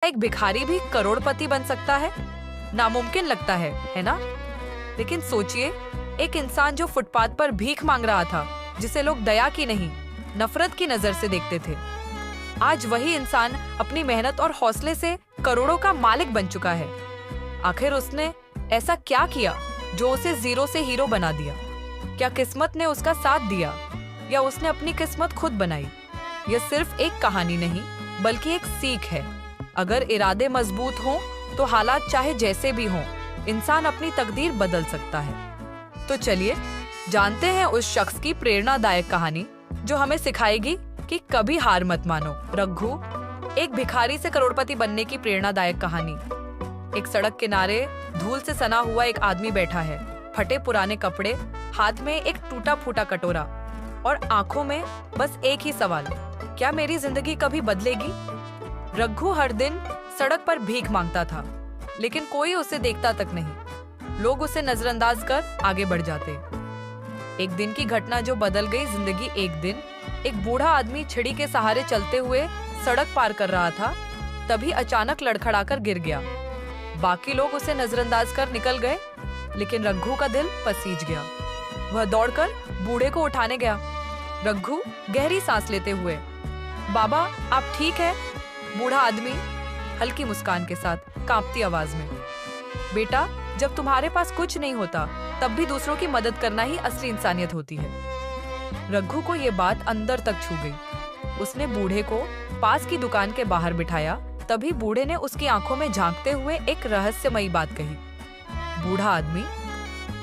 एक भिखारी भी करोड़पति बन सकता है? नामुमकिन लगता है ना? लेकिन सोचिए, एक इंसान जो फुटपाथ पर भीख मांग रहा था, जिसे लोग दया की नहीं, नफरत की नजर से देखते थे, आज वही इंसान अपनी मेहनत और हौसले से करोड़ों का मालिक बन चुका है। आखिर उसने ऐसा क्या किया जो उसे जीरो से हीरो बना दिया? क्या किस्मत ने उसका साथ दिया या उसने अपनी किस्मत खुद बनाई? यह सिर्फ एक कहानी नहीं, बल्कि एक सीख है। अगर इरादे मजबूत हों तो हालात चाहे जैसे भी हों, इंसान अपनी तकदीर बदल सकता है। तो चलिए जानते हैं उस शख्स की प्रेरणादायक कहानी जो हमें सिखाएगी कि कभी हार मत मानो। रघु, एक भिखारी से करोड़पति बनने की प्रेरणादायक कहानी। एक सड़क किनारे धूल से सना हुआ एक आदमी बैठा है, फटे पुराने कपड़े, हाथ में एक टूटा फूटा कटोरा और आंखों में बस एक ही सवाल, क्या मेरी जिंदगी कभी बदलेगी? रघु हर दिन सड़क पर भीख मांगता था, लेकिन कोई उसे देखता तक नहीं। लोग उसे नजरअंदाज कर आगे बढ़ जाते। एक दिन की घटना जो बदल गई जिंदगी। एक दिन एक बूढ़ा आदमी छिड़ी के सहारे चलते हुए सड़क पार कर रहा था, तभी अचानक लड़खड़ाकर गिर गया। बाकी लोग उसे नजरअंदाज कर निकल गए, लेकिन रघु का दिल पसीज गया। वह दौड़कर बूढ़े को उठाने गया। रघु गहरी सांस लेते हुए, बाबा आप ठीक है? बूढ़ा आदमी हल्की मुस्कान के साथ, कांपती आवाज में, बेटा जब तुम्हारे पास कुछ नहीं होता तब भी दूसरों की मदद करना ही असली इंसानियत होती है। रघु को ये बात अंदर तक छू गई। उसने बूढ़े को पास की दुकान के बाहर बिठाया। तभी बूढ़े ने उसकी आंखों में झांकते हुए एक रहस्यमयी बात कही। बूढ़ा आदमी,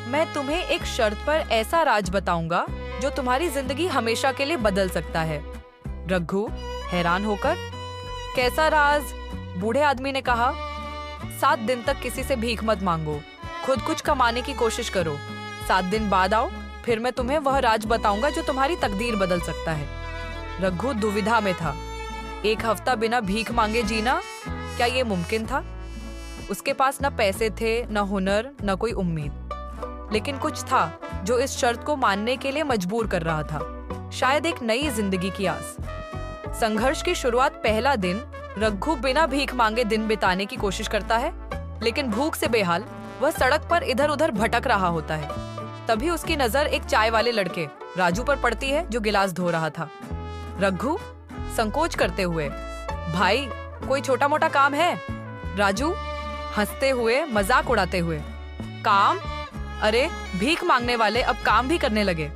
मैं तुम्हें एक शर्त पर ऐसा राज बताऊंगा जो तुम्हारी जिंदगी हमेशा के लिए बदल सकता है। रघु हैरान होकर, कैसा राज? बूढ़े आदमी ने कहा, 7 दिन तक किसी से भीख मत मांगो, खुद कुछ कमाने की कोशिश करो। 7 दिन बाद आओ, फिर मैं तुम्हें वह राज बताऊंगा जो तुम्हारी तकदीर बदल सकता है। रघु दुविधा में था। एक हफ्ता बिना भीख मांगे जीना, क्या ये मुमकिन था? उसके पास न पैसे थे, न हुनर, न कोई उम्मीद, लेकिन कुछ था जो इस शर्त को मानने के लिए मजबूर कर रहा था। शायद एक नई जिंदगी की आस। संघर्ष की शुरुआत। पहला दिन रघु बिना भीख मांगे दिन बिताने की कोशिश करता है, लेकिन भूख से बेहाल वह सड़क पर इधर उधर भटक रहा होता है। तभी उसकी नजर एक चाय वाले लड़के राजू पर पड़ती है, जो गिलास धो रहा था। रघु संकोच करते हुए, भाई कोई छोटा मोटा काम है? राजू हंसते हुए, मजाक उड़ाते हुए, काम? अरे भीख मांगने वाले अब काम भी करने लगे।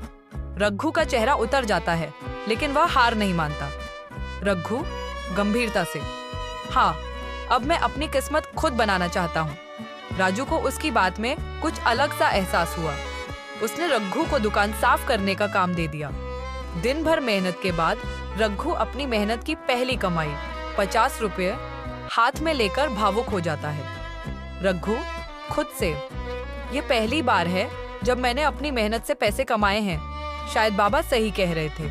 रघु का चेहरा उतर जाता है, लेकिन वह हार नहीं मानता। रघु गंभीरता से, हाँ, अब मैं अपनी किस्मत खुद बनाना चाहता हूँ। राजू को उसकी बात में कुछ अलग सा एहसास हुआ। उसने रघु को दुकान साफ करने का काम दे दिया। दिन भर मेहनत के बाद रघु अपनी मेहनत की पहली कमाई 50 रुपये हाथ में लेकर भावुक हो जाता है। रघु खुद से, ये पहली बार है जब मैंने अपनी मेहनत से पैसे कमाए हैं। शायद बाबा सही कह रहे थे।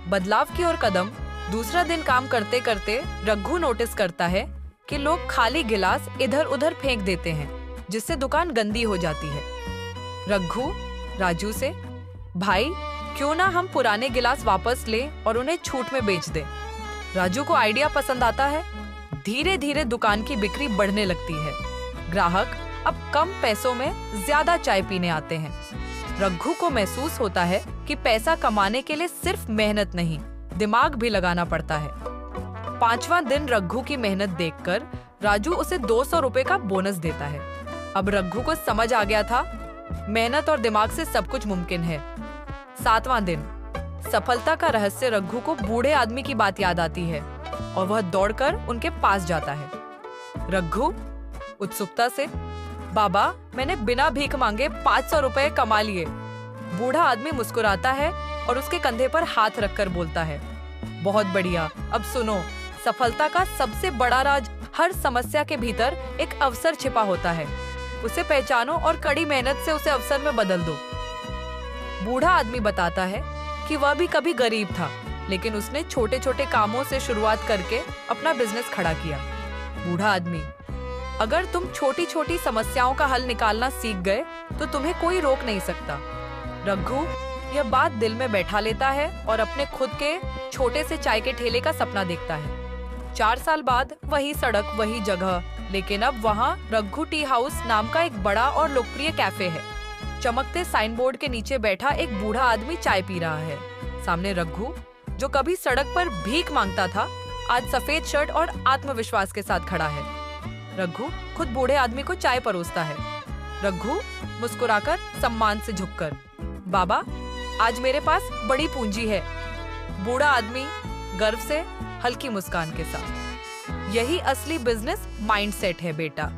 बदलाव की ओर कदम। दूसरा दिन काम करते करते रघु नोटिस करता है कि लोग खाली गिलास इधर उधर फेंक देते हैं, जिससे दुकान गंदी हो जाती है। रघु राजू से, भाई क्यों ना हम पुराने गिलास वापस लें और उन्हें छूट में बेच दें। राजू को आइडिया पसंद आता है। धीरे धीरे दुकान की बिक्री बढ़ने लगती है। ग्राहक अब कम पैसों में ज्यादा चाय पीने आते हैं। रघु को महसूस होता है कि पैसा कमाने के लिए सिर्फ मेहनत नहीं, दिमाग भी लगाना पड़ता है। 5वां दिन रघु की मेहनत देखकर राजू उसे 200 रुपए का बोनस देता है। अब रघु को समझ आ गया था, मेहनत और दिमाग से सब कुछ मुमकिन है। 7वां दिन। सफलता का रहस्य। रघु को बूढ़े आदमी की बात याद आती है और वह दौड़कर उनके पास जाता है। रघु उत्सुकता से, बाबा मैंने बिना भीख मांगे 500 रुपए कमा लिए। बूढ़ा आदमी मुस्कुराता है और उसके कंधे पर हाथ रखकर बोलता है, बहुत बढ़िया, अब सुनो, सफलता का सबसे बड़ा राज हर समस्या के भीतर एक अवसर छिपा होता है। उसे पहचानो और कड़ी मेहनत से उसे अवसर में बदल दो। बूढ़ा आदमी बताता है कि वह भी कभी गरीब था, लेकिन उसने छोटे छोटे कामों से शुरुआत करके अपना बिजनेस खड़ा किया। बूढ़ा आदमी, अगर तुम छोटी छोटी समस्याओं का हल निकालना सीख गए तो तुम्हें कोई रोक नहीं सकता। रघु यह बात दिल में बैठा लेता है और अपने खुद के छोटे से चाय के ठेले का सपना देखता है। 4 साल बाद वही सड़क, वही जगह, लेकिन अब वहाँ रघु टी हाउस नाम का एक बड़ा और लोकप्रिय कैफे है। चमकते साइन बोर्ड के नीचे बैठा एक बूढ़ा आदमी चाय पी रहा है। सामने रघु, जो कभी सड़क पर भीख मांगता था, आज सफेद शर्ट और आत्मविश्वास के साथ खड़ा है। रघु खुद बूढ़े आदमी को चाय परोसता है। रघु मुस्कुराकर, सम्मान से झुककर, बाबा, आज मेरे पास बड़ी पूंजी है। बूढ़ा आदमी गर्व से हल्की मुस्कान के साथ, यही असली बिजनेस माइंडसेट है बेटा।